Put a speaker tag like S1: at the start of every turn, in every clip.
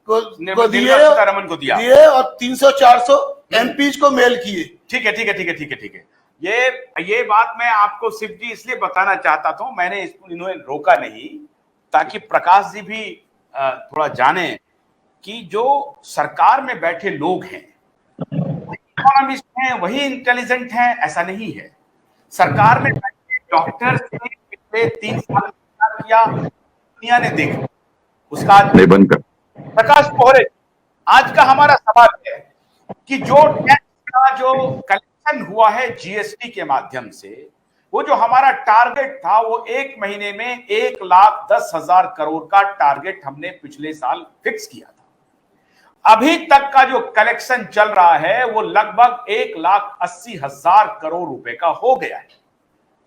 S1: को
S2: दिए और 300-400 एमपीज को मेल किए।
S1: ठीक है। ये बात मैं आपको शिव जी इसलिए बताना चाहता था, मैंने इन्होंने रोका नहीं ताकि प्रकाश जी भी थोड़ा जाने कि जो सरकार में बैठे लोग हैं इकोनॉमिस्ट हैं, वही इंटेलिजेंट हैं, ऐसा नहीं है। सरकार में बैठे डॉक्टर्स ने पिछले 3 साल किया, दुनिया ने देखा उसका। प्रकाश पोहरे, आज का हमारा सवाल है कि जो टैक्स का जो कलेक्शन हुआ है जीएसटी के माध्यम से, वो जो हमारा टारगेट था वो 1 महीने में 1,10,000 करोड़ का टारगेट हमने पिछले साल फिक्स किया था। अभी तक का जो कलेक्शन चल रहा है वो लगभग 1,80,000 करोड़ रुपए का हो गया है।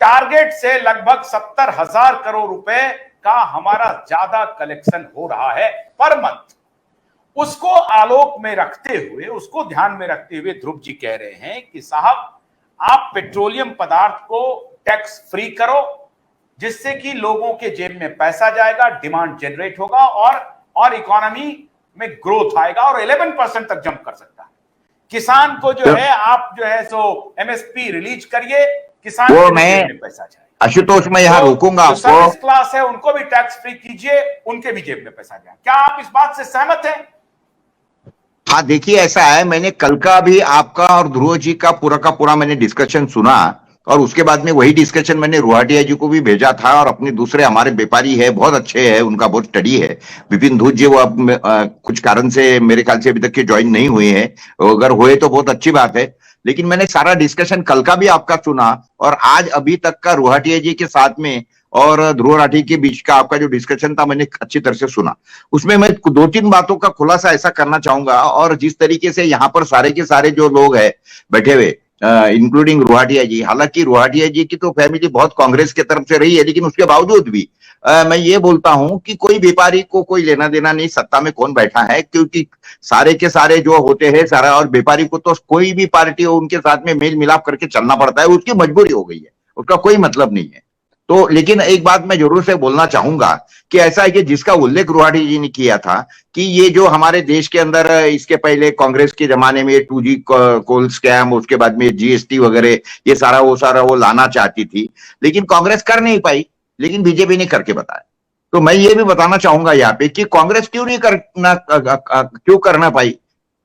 S1: टारगेट से लगभग 70,000 करोड़ रुपए का हमारा ज्यादा कलेक्शन हो रहा है पर मंथ। उसको आलोक में रखते हुए, उसको ध्यान में रखते हुए ध्रुव जी कह रहे हैं कि साहब आप पेट्रोलियम पदार्थ को टैक्स फ्री करो, जिससे कि लोगों के जेब में पैसा जाएगा, डिमांड जनरेट होगा और इकोनॉमी में ग्रोथ आएगा और 11% तक जंप कर सकता है। किसान को जो है आप जो है सो एमएसपी रिलीज करिए, किसान
S3: वो
S1: के जेब में पैसा जाएगा।
S3: आशुतोष मैं यहाँ रोकूंगा आपको।
S1: सर्विस क्लास है उनको भी टैक्स फ्री कीजिए, उनके भी जेब में पैसा जाएगा। क्या आप इस बात से सहमत हैं?
S3: हाँ देखिए, ऐसा है, मैंने कल का भी आपका और ध्रुव जी का पूरा मैंने डिस्कशन सुना और उसके बाद में वही डिस्कशन मैंने रोहाटिया जी को भी भेजा था और अपने दूसरे हमारे व्यापारी है, बहुत अच्छे हैं, उनका बहुत स्टडी है, विपिन धूत जी। वो अब कुछ कारण से मेरे ख्याल से अभी तक के ज्वाइन नहीं हुए हैं, अगर हुए तो बहुत अच्छी बात है। लेकिन मैंने सारा डिस्कशन कल का भी आपका सुना और आज अभी तक का रोहाटिया जी के साथ में और ध्रुव राठी के बीच का आपका जो डिस्कशन था मैंने अच्छी तरह से सुना। उसमें मैं 2-3 बातों का खुलासा ऐसा करना चाहूंगा। और जिस तरीके से यहाँ पर सारे के सारे जो लोग हैं बैठे हुए, इंक्लूडिंग रोहाटिया जी, हालांकि रोहाटिया जी की तो फैमिली बहुत कांग्रेस की तरफ से रही है, लेकिन उसके बावजूद भी मैं ये बोलता हूं कि कोई व्यापारी को कोई लेना देना नहीं सत्ता में कौन बैठा है, क्योंकि सारे के सारे जो होते हैं सारा, और व्यापारी को तो कोई भी पार्टी हो उनके साथ में मेल मिलाप करके चलना पड़ता है, उसकी मजबूरी हो गई है, उसका कोई मतलब नहीं है। तो लेकिन एक बात मैं जरूर से बोलना चाहूंगा कि ऐसा है कि जिसका उल्लेख रोहाटी जी ने किया था कि ये जो हमारे देश के अंदर इसके पहले कांग्रेस के जमाने में 2G कोल स्कैम, उसके बाद में जीएसटी वगैरह, ये सारा वो लाना चाहती थी, लेकिन कांग्रेस कर नहीं पाई, लेकिन बीजेपी ने करके बताया। तो मैं ये भी बताना चाहूंगा यहाँ पे कि कांग्रेस क्यों करना पाई,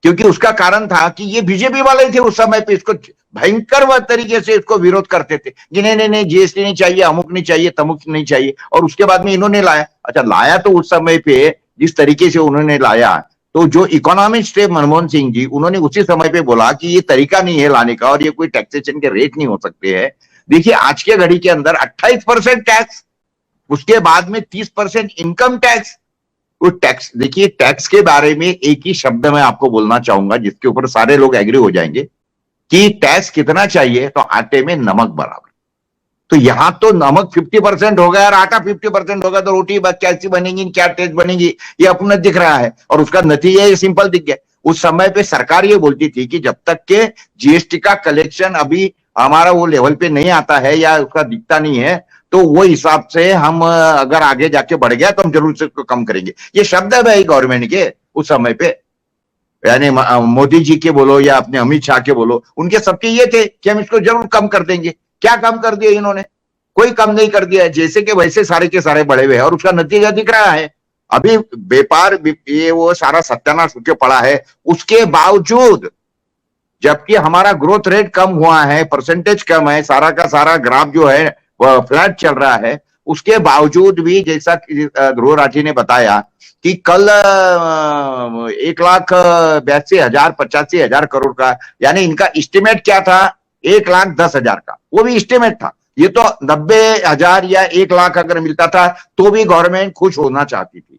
S3: क्योंकि उसका कारण था कि ये बीजेपी वाले थे उस समय पे, इसको भयंकर तरीके से इसको विरोध करते थे कि नहीं जीएसटी नहीं चाहिए, अमुक नहीं चाहिए, तमुक नहीं चाहिए, और उसके बाद में इन्होंने लाया। अच्छा, लाया तो उस समय पे जिस तरीके से उन्होंने लाया, तो जो इकोनॉमिस्ट थे मनमोहन सिंह जी, उन्होंने उसी समय पे बोला कि ये तरीका नहीं है लाने का और ये कोई टैक्सेशन के रेट नहीं हो सकते हैं। देखिए आज के घड़ी के अंदर 28% टैक्स, उसके बाद में 30% इनकम टैक्स। वो टैक्स, देखिए टैक्स के बारे में एक ही शब्द मैं आपको बोलना चाहूंगा जिसके ऊपर सारे लोग एग्री हो जाएंगे कि टैक्स कितना चाहिए, तो आटे में नमक बराबर। तो यहां तो नमक 50% हो गया और आटा 50% होगा, तो रोटी कैसी बनेगी, क्या टेस्ट बनेगी, ये अपना दिख रहा है। और उसका नतीजा ये सिंपल दिख गया। उस समय पे सरकार ये बोलती थी कि जब तक के जीएसटी का कलेक्शन अभी हमारा वो लेवल पे नहीं आता है या उसका दिखता नहीं है, तो वो हिसाब से हम अगर आगे जाके बढ़ गया तो हम जरूर से कम करेंगे। ये शब्द है भाई गवर्नमेंट के उस समय पे, यानी मोदी जी के बोलो या अपने अमित शाह के बोलो, उनके सबके ये थे कि हम इसको जरूर कम कर देंगे। क्या कम कर दिया इन्होंने? कोई कम नहीं कर दिया, जैसे कि वैसे सारे के सारे बढ़े हुए हैं और उसका नतीजा दिख रहा है। अभी व्यापार ये वो सारा सत्यानाश होके पड़ा है, उसके बावजूद जबकि हमारा ग्रोथ रेट कम हुआ है, परसेंटेज कम है, सारा का सारा ग्राफ जो है वह फ्लैट चल रहा है, उसके बावजूद भी जैसा ध्रुव राठी ने बताया कि कल 1,82,085 करोड़ का, यानी इनका एस्टिमेट क्या था 1,10,000 का, वो भी एस्टिमेट था। ये तो 90,000 या 1 लाख अगर मिलता था तो भी गवर्नमेंट खुश होना चाहती थी।